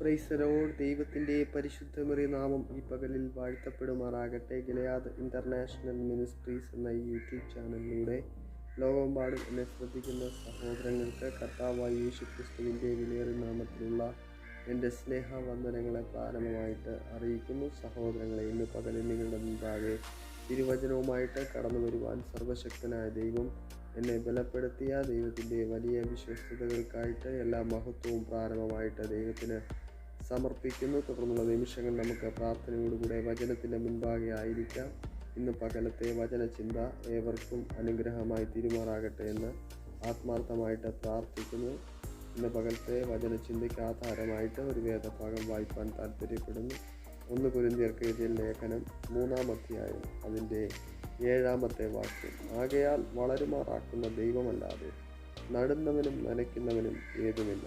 Praise Lord. ദൈവത്തിൻ്റെ പരിശുദ്ധമേറിയ നാമം ഈ പകലിൽ വാഴ്ത്തപ്പെടുമാറാകട്ടെ. ഗിലെയാദ് ഇൻ്റർനാഷണൽ മിനിസ്ട്രീസ് എന്ന ഈ യൂട്യൂബ് ചാനലിലൂടെ ലോകമെമ്പാടും എന്നെ ശ്രദ്ധിക്കുന്ന സഹോദരങ്ങൾക്ക് കർത്താവായ യേശു ക്രിസ്തുവിൻ്റെ വിലയേറിയ നാമത്തിലുള്ള എൻ്റെ സ്നേഹവന്ദനങ്ങളെ പ്രാരംഭമായിട്ട് അറിയിക്കുന്നു. സഹോദരങ്ങളെ, ഇന്ന് പകലിൽ നിങ്ങളുടെ മുൻപാകെ തിരുവചനവുമായിട്ട് കടന്നു വരുവാൻ സർവശക്തനായ ദൈവം എന്നെ ബലപ്പെടുത്തിയ ദൈവത്തിൻ്റെ വലിയ വിശ്വസ്തതകൾക്കായിട്ട് എല്ലാ മഹത്വവും പ്രാരംഭമായിട്ട് ദൈവത്തിന് സമർപ്പിക്കുന്നു. തുടർന്നുള്ള നിമിഷങ്ങൾ നമുക്ക് പ്രാർത്ഥനയോടുകൂടെ വചനത്തിൻ്റെ മുൻപാകെ ആയിരിക്കാം. ഇന്ന് പകലത്തെ വചനചിന്ത ഏവർക്കും അനുഗ്രഹമായി തീരുമാറാകട്ടെ എന്ന് ആത്മാർത്ഥമായിട്ട് പ്രാർത്ഥിക്കുന്നു. ഇന്ന് പകലത്തെ വചനചിന്തയ്ക്ക് ആധാരമായിട്ട് ഒരു വേദഭാഗം വായിപ്പാൻ താല്പര്യപ്പെടുന്നു. 1 കൊരിന്ത്യർക്ക് എഴുതിയ ലേഖനം 3-ാം അധ്യായം അതിൻ്റെ 7-ാമത്തെ വാക്യം. ആകയാൽ വളരുമാറാക്കുന്ന ദൈവമല്ലാതെ നടുന്നവനും നനയ്ക്കുന്നവനും ഏതുമില്ല.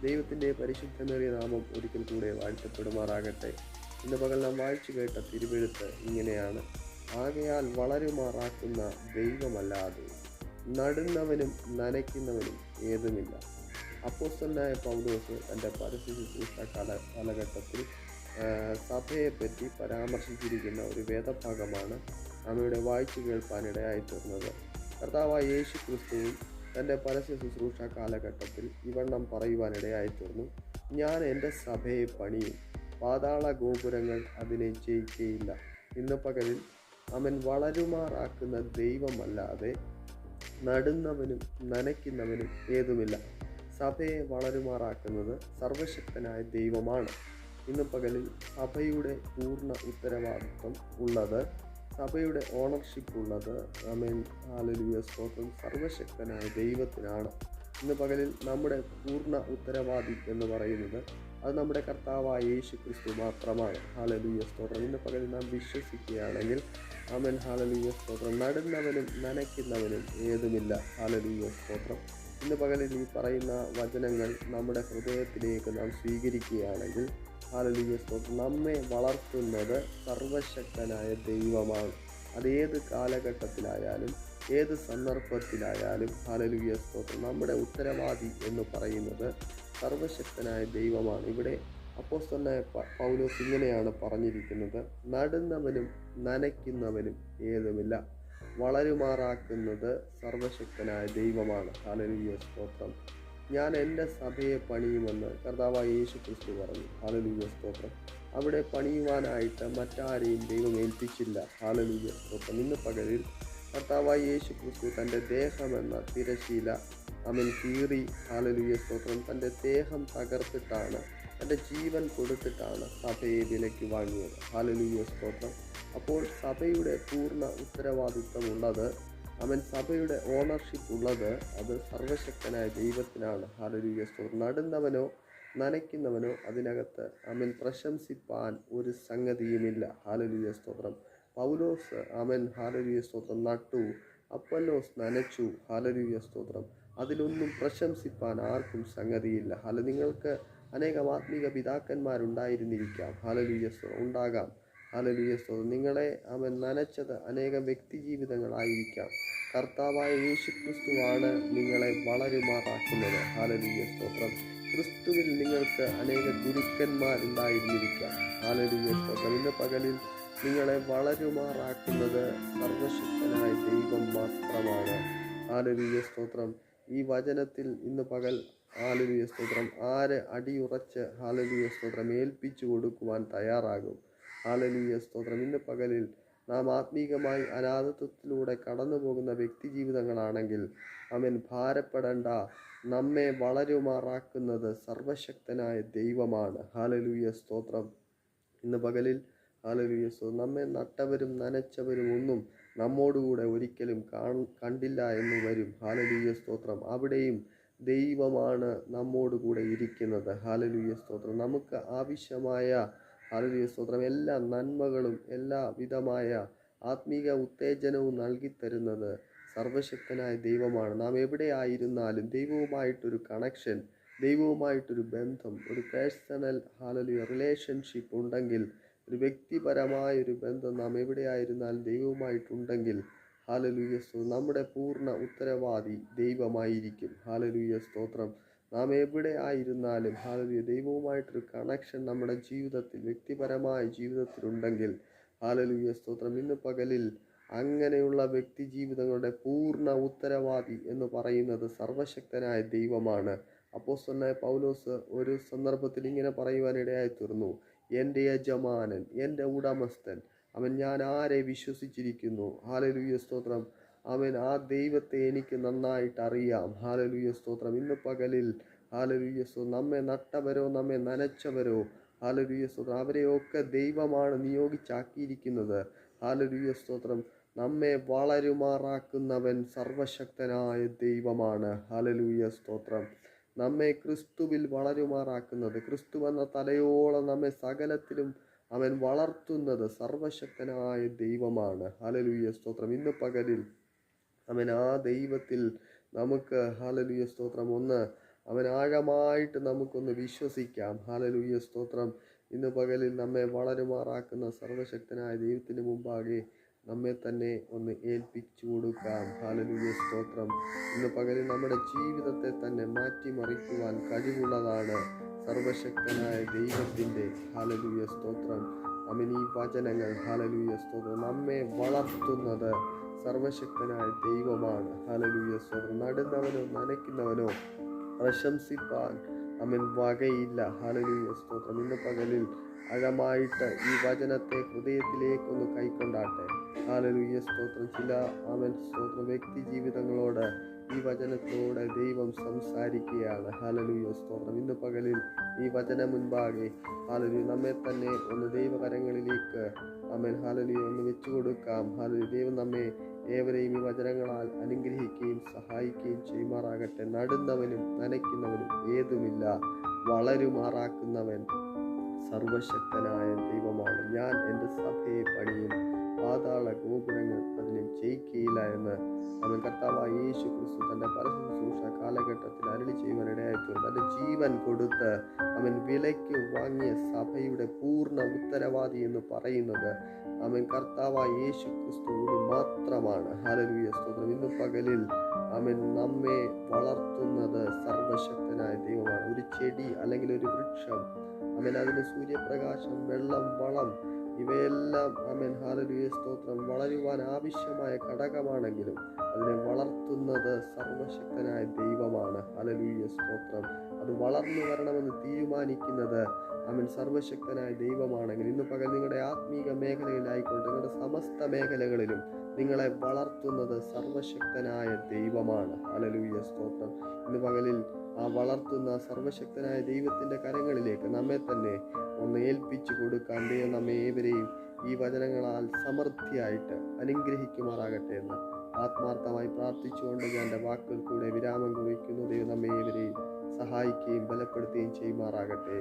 ദൈവത്തിൻ്റെ പരിശുദ്ധമേറിയ നാമം ഒരിക്കൽ കൂടെ വാഴ്ത്തപ്പെടുമാറാകട്ടെ. ഇന്ന് പകൽ നാം വായിച്ചു കേട്ട തിരുവെഴുത്ത് ഇങ്ങനെയാണ്: ആകയാൽ വളരുമാറാക്കുന്ന ദൈവമല്ലാതെ നടുന്നവനും നനയ്ക്കുന്നവനും ഏതുമില്ല. അപ്പോസ്തലനായ പൗലോസ് തൻ്റെ പരസ്യ ശുശ്രൂഷ കാലഘട്ടത്തിൽ സഭയെപ്പറ്റി പരാമർശിച്ചിരിക്കുന്ന ഒരു വേദഭാഗമാണ് നാം ഇവിടെ വായിച്ചു കേൾപ്പാനിടയായി തീർന്നത്. കർത്താവായ യേശു ക്രിസ്തുവും തൻ്റെ പരസ്യ ശുശ്രൂഷ കാലഘട്ടത്തിൽ ഇവണ്ണം പറയുവാനിടയായി തീർന്നു: ഞാൻ എൻ്റെ സഭയെ പണിയും, പാതാള ഗോപുരങ്ങൾ അതിനെ ജയിക്കുകയില്ല. ഇന്ന് പകലിൽ അവൻ വളരുമാറാക്കുന്ന ദൈവമല്ലാതെ നടുന്നവനും നനയ്ക്കുന്നവനും ഏതുമില്ല. സഭയെ വളരുമാറാക്കുന്നത് സർവശക്തനായ ദൈവമാണ്. ഇന്ന് പകലിൽ സഭയുടെ പൂർണ്ണ ഉത്തരവാദിത്വം ഉള്ളത്, സഭയുടെ ഓണർഷിപ്പ് ഉള്ളത്, ആമേൻ, ഹല്ലേലൂയ, സ്തോത്രം, സർവശക്തനായ ദൈവത്തിനാണ്. ഇന്ന് പകലിൽ നമ്മുടെ പൂർണ്ണ ഉത്തരവാദി എന്ന് പറയുന്നത് അത് നമ്മുടെ കർത്താവായ യേശു ക്രിസ്തു മാത്രമാണ്. ഹല്ലേലൂയ, സ്തോത്രം. ഇന്ന് പകലിൽ നാം വിശ്വസിക്കുകയാണെങ്കിൽ, ആമേൻ, ഹല്ലേലൂയ, സ്തോത്രം, നടുന്നവനും നനയ്ക്കുന്നവനും ഏതുമില്ല. ഹല്ലേലൂയ, സ്തോത്രം. ഇന്ന് പകലിൽ ഈ പറയുന്ന വചനങ്ങൾ നമ്മുടെ ഹൃദയത്തിലേക്ക് നാം സ്വീകരിക്കുകയാണെങ്കിൽ, ഹല്ലേലൂയ, സ്തോത്രം, നമ്മെ വളർത്തുന്നത് സർവശക്തനായ ദൈവമാണ്. അതേത് കാലഘട്ടത്തിലായാലും ഏത് സന്ദർഭത്തിലായാലും, ഹല്ലേലൂയ, സ്തോത്രം, നമ്മുടെ ഉത്തരവാദി എന്ന് പറയുന്നത് സർവശക്തനായ ദൈവമാണ്. ഇവിടെ അപ്പോസ്തലനായ പൗലോസ് ഇങ്ങനെയാണ് പറഞ്ഞിരിക്കുന്നത്: നടുന്നവനും നനയ്ക്കുന്നവനും ഏതുമില്ല. വളരുമാറാക്കുന്നത് സർവശക്തനായ ദൈവമാണ്. ഹല്ലേലൂയ, സ്തോത്രം. ഞാൻ എൻ്റെ സഭയെ പണിയുമെന്ന് കർത്താവായ യേശു ക്രിസ്തു പറഞ്ഞു. ഹല്ലേലൂയ, സ്തോത്രം. അവിടെ പണിയുവാനായിട്ട് മറ്റാരെയും ദൈവം ഏൽപ്പിച്ചില്ല. ഹല്ലേലൂയ, സ്തോത്രം. ഇന്ന് പകലിൽ കർത്താവായ യേശു ക്രിസ്തു തൻ്റെ ദേഹമെന്ന തിരശീല അവൻ കീറി, ഹല്ലേലൂയ, സ്തോത്രം, തൻ്റെ ദേഹം തകർത്തിട്ടാണ്, തൻ്റെ ജീവൻ കൊടുത്തിട്ടാണ് സഭയെ വിലയ്ക്ക് വാങ്ങിയത്. ഹല്ലേലൂയ, സ്തോത്രം. അപ്പോൾ സഭയുടെ പൂർണ്ണ ഉത്തരവാദിത്വം ഉള്ളത്, അവൻ സഭയുടെ ഓണർഷിപ്പ് ഉള്ളത് അത് സർവശക്തനായ ദൈവത്തിനാണ്. ഹല്ലേലൂയ, സ്തോത്രം. നടുന്നവനോ നനയ്ക്കുന്നവനോ അതിനകത്ത് അവൻ പ്രശംസിപ്പാൻ ഒരു സംഗതിയുമില്ല. ഹല്ലേലൂയ, സ്തോത്രം. പൗലോസ് അവൻ, ഹല്ലേലൂയ, സ്തോത്രം, നട്ടു, അപ്പൊല്ലോസ് നനച്ചു. ഹല്ലേലൂയ, സ്തോത്രം. അതിലൊന്നും പ്രശംസിപ്പാൻ ആർക്കും സംഗതിയില്ല. നിങ്ങൾക്ക് അനേകം ആത്മീക പിതാക്കന്മാരുണ്ടായിരുന്നിരിക്കാം. ഹല്ലേലൂയ, ഉണ്ടാകാം. ഹല്ലേലൂയ, സ്തോത്രം. നിങ്ങളെ അവൻ നനച്ചത് അനേകം വ്യക്തി ജീവിതങ്ങളായിരിക്കാം. കർത്താവായ യേശു ക്രിസ്തുവാണ് നിങ്ങളെ വളരുമാറാക്കുന്നത്. ഹല്ലേലൂയ, സ്തോത്രം. ക്രിസ്തുവിൽ നിങ്ങൾക്ക് അനേക ഗുരുക്കന്മാരുണ്ടായിരുന്നിരിക്കാം. ഹല്ലേലൂയ, സ്തോത്രം. ഇന്ന് പകലിൽ നിങ്ങളെ വളരുമാറാക്കുന്നത് സർവശക്തനായ ദൈവം മാത്രമാണ്. ഹല്ലേലൂയ, സ്തോത്രം. ഈ വചനത്തിൽ ഇന്ന് പകൽ, ഹല്ലേലൂയ, സ്തോത്രം, ആര് അടിയുറച്ച്, ഹല്ലേലൂയ, സ്തോത്രം, ഏൽപ്പിച്ചു കൊടുക്കുവാൻ തയ്യാറാകും. ഹല്ലേലൂയ, സ്തോത്രം. ഇന്ന് പകലിൽ നാം ആത്മീകമായി അനാഥത്വത്തിലൂടെ കടന്നു പോകുന്ന വ്യക്തി ജീവിതങ്ങളാണെങ്കിൽ അവൻ ഭാരപ്പെടേണ്ട. നമ്മെ വളരുമാറാക്കുന്നത് സർവശക്തനായ ദൈവമാണ്. ഹല്ലേലൂയ, സ്തോത്രം. ഇന്ന് പകലിൽ, ഹല്ലേലൂയ, സ്തോത്രം, നമ്മെ നട്ടവരും നനച്ചവരും ഒന്നും നമ്മോടുകൂടെ ഒരിക്കലും കണ്ടില്ല എന്ന് വരും. ഹല്ലേലൂയ, സ്തോത്രം. അവിടെയും ദൈവമാണ് നമ്മോടുകൂടെ ഇരിക്കുന്നത്. ഹല്ലേലൂയ, സ്തോത്രം. നമുക്ക് ആവശ്യമായ, ഹല്ലേലൂയ, സ്തോത്രം, എല്ലാ നന്മകളും എല്ലാ വിധമായ ആത്മീക ഉത്തേജനവും നൽകിത്തരുന്നത് സർവശക്തനായ ദൈവമാണ്. നാം എവിടെ ആയിരുന്നാലും ദൈവവുമായിട്ടൊരു കണക്ഷൻ, ദൈവവുമായിട്ടൊരു ബന്ധം, ഒരു പേഴ്സണൽ, ഹല്ലേലൂയ, റിലേഷൻഷിപ്പ് ഉണ്ടെങ്കിൽ, ഒരു വ്യക്തിപരമായ ഒരു ബന്ധം നാം എവിടെയായിരുന്നാലും ദൈവവുമായിട്ടുണ്ടെങ്കിൽ, ഹല്ലേലൂയ, സ്തോത്രം, നമ്മുടെ പൂർണ്ണ ഉത്തരവാദി ദൈവമായിരിക്കും. ഹല്ലേലൂയ, സ്തോത്രം. നാം എവിടെ ആയിരുന്നാലും ഹാലലൂയ ദൈവവുമായിട്ടൊരു കണക്ഷൻ നമ്മുടെ ജീവിതത്തിൽ, വ്യക്തിപരമായ ജീവിതത്തിലുണ്ടെങ്കിൽ ഹാലലൂയ സ്തോത്രം, ഇന്ന് പകലിൽ അങ്ങനെയുള്ള വ്യക്തി ജീവിതങ്ങളുടെ പൂർണ്ണ ഉത്തരവാദി എന്ന് പറയുന്നത് സർവശക്തനായ ദൈവമാണ്. അപ്പോസ്തലനായ പൗലോസ് ഒരു സന്ദർഭത്തിൽ ഇങ്ങനെ പറയുവാനിടയായി തീർന്നു, എൻ്റെ യജമാനൻ, എൻ്റെ ഉടമസ്ഥൻ, അവൻ ഞാൻ ആരെ വിശ്വസിച്ചിരിക്കുന്നു. ഹാലലൂയ സ്തോത്രം, അവൻ ആ ദൈവത്തെ എനിക്ക് നന്നായിട്ട് അറിയാം. ഹാലലൂയ സ്തോത്രം, ഇന്ന് പകലിൽ ഹാലലൂയ സ്തോത്രം, നമ്മെ നട്ടവരോ നമ്മെ നനച്ചവരോ ഹാലലൂയ സ്തോത്രം, അവരെയൊക്കെ ദൈവമാണ് നിയോഗിച്ചാക്കിയിരിക്കുന്നത്. ഹാലലൂയ സ്തോത്രം, നമ്മെ വളരുമാറാക്കുന്നവൻ സർവശക്തനായ ദൈവമാണ്. ഹാലലൂയ സ്തോത്രം, നമ്മെ ക്രിസ്തുവിൽ വളരുമാറാക്കുന്നത്, ക്രിസ്തു എന്ന തലയോളം നമ്മെ സകലത്തിലും അവൻ വളർത്തുന്നത് സർവശക്തനായ ദൈവമാണ്. ഹാലലൂയ സ്തോത്രം, ഇന്ന് പകലിൽ അവൻ ആ ദൈവത്തിൽ നമുക്ക് ഹാലലൂയ സ്തോത്രം അവൻ ആഴമായിട്ട് നമുക്കൊന്ന് വിശ്വസിക്കാം. ഹാലലൂയ സ്തോത്രം, ഇന്ന് പകലിൽ നമ്മെ വളരുമാറാക്കുന്ന സർവശക്തനായ ദൈവത്തിന് മുമ്പാകെ നമ്മെ തന്നെ ഒന്ന് ഏൽപ്പിച്ചു കൊടുക്കാം. ഹാലലൂയ സ്തോത്രം, ഇന്ന് പകലിൽ നമ്മുടെ ജീവിതത്തെ തന്നെ മാറ്റിമറിക്കുവാൻ കഴിവുള്ളതാണ് സർവശക്തനായ ദൈവത്തിൻ്റെ ഹാലലൂയ സ്തോത്രം. അവൻ ഈ വചനങ്ങൾ ഹാലലൂയ സ്തോത്രം നമ്മെ വളർത്തുന്നത് സർവശക്തനായ ദൈവമാണ്. ഹാലലൂയ സ്തോത്രം, നടുന്നവനോ നനയ്ക്കുന്നവനോ പ്രശംസിപ്പാൻ അവൻ വകയില്ല. ഹാലലൂയ സ്തോത്രം, ഇന്ന് പകലിൽ ആഴമായിട്ട് ഈ വചനത്തെ ഹൃദയത്തിലേക്കൊന്ന് കൈക്കൊണ്ടാട്ടെ. ഹാലലൂയ സ്തോത്രം, ചില സ്തോത്രം വ്യക്തി ജീവിതങ്ങളോട് ഈ വചനത്തോടെ ദൈവം സംസാരിക്കുകയാണ്. ഹാലലൂയ സ്തോത്രം, ഇന്ന് പകലിൽ ഈ വചനം മുൻപാകെ ഹാലലൂയ നമ്മെ തന്നെ ഒന്ന് ദൈവകരങ്ങളിലേക്ക് ഹാലലൂയ ഒന്ന് വെച്ചു കൊടുക്കാം. ഹാലലൂയ, ദൈവം നമ്മെ ഏവരെയും ഈ വചനങ്ങളാൽ അനുഗ്രഹിക്കുകയും സഹായിക്കുകയും ചെയ്യുമാറാകട്ടെ. നടുന്നവനും നനയ്ക്കുന്നവനും ഏതുമില്ല, വളരുമാറാക്കുന്നവൻ സർവശക്തനായ ദൈവമാണ്. ഞാൻ എൻ്റെ സഭയെ പണിയും, പാതാള ഗോപുരങ്ങൾ അതിനെ ജയിക്കുകയില്ല എന്ന് അവൻ കർത്താവായ യേശു ക്രിസ്തു തൻ്റെ പരശുശ്രൂഷ കാലഘട്ടത്തിൽ അരുളി ചെയ്യുവാനിടയായിത്തീർന്നു. തൻ്റെ ജീവൻ കൊടുത്ത് അവൻ വിലയ്ക്ക് വാങ്ങിയ സഭയുടെ പൂർണ്ണ ഉത്തരവാദി എന്ന് പറയുന്നത് അവൻ കർത്താവായ യേശു ക്രിസ്തു മാത്രമാണ്. ഹാലലൂയ സ്തോത്രം, ഇന്ന് പകലിൽ അവൻ നമ്മെ വളർത്തുന്നത് സർവശക്തനായ ദൈവമാണ്. ഒരു ചെടി അല്ലെങ്കിൽ ഒരു വൃക്ഷം അതിന് സൂര്യപ്രകാശം, വെള്ളം, വളം ഇവയെല്ലാം ഹാലലൂയ സ്തോത്രം വളരുവാൻ ആവശ്യമായ ഘടകമാണെങ്കിലും അതിനെ വളർത്തുന്നത് സർവശക്തനായ ദൈവമാണ്. ഹാലലൂയ സ്തോത്രം, അത് വളർന്നു വരണമെന്ന് തീരുമാനിക്കുന്നത് സർവശക്തനായ ദൈവമാണെങ്കിൽ ഇന്ന് പകൽ നിങ്ങളുടെ ആത്മീക മേഖലയിലായിക്കൊണ്ട് നിങ്ങളുടെ സമസ്ത മേഖലകളിലും നിങ്ങളെ വളർത്തുന്നത് സർവശക്തനായ ദൈവമാണ്. ഹാലലൂയ സ്തോത്രം, ഇന്ന് പകലിൽ ആ വളർത്തുന്ന സർവശക്തനായ ദൈവത്തിൻ്റെ കരങ്ങളിലേക്ക് നമ്മെ തന്നെ ഒന്ന് ഏൽപ്പിച്ചു കൊടുക്കാൻ ദൈവം നമ്മെ ഏവരെയും ഈ വചനങ്ങളാൽ സമൃദ്ധിയായിട്ട് അനുഗ്രഹിക്കുമാറാകട്ടെ എന്ന് ആത്മാർത്ഥമായി പ്രാർത്ഥിച്ചുകൊണ്ട് ഞാൻ എൻ്റെ വാക്കുകൾ കൂടെ വിരാമം കുറിക്കുന്നു. ദൈവം നമ്മെ ഏവരെയും സഹായിക്കുകയും ബലപ്പെടുത്തുകയും ചെയ്യുമാറാകട്ടെ.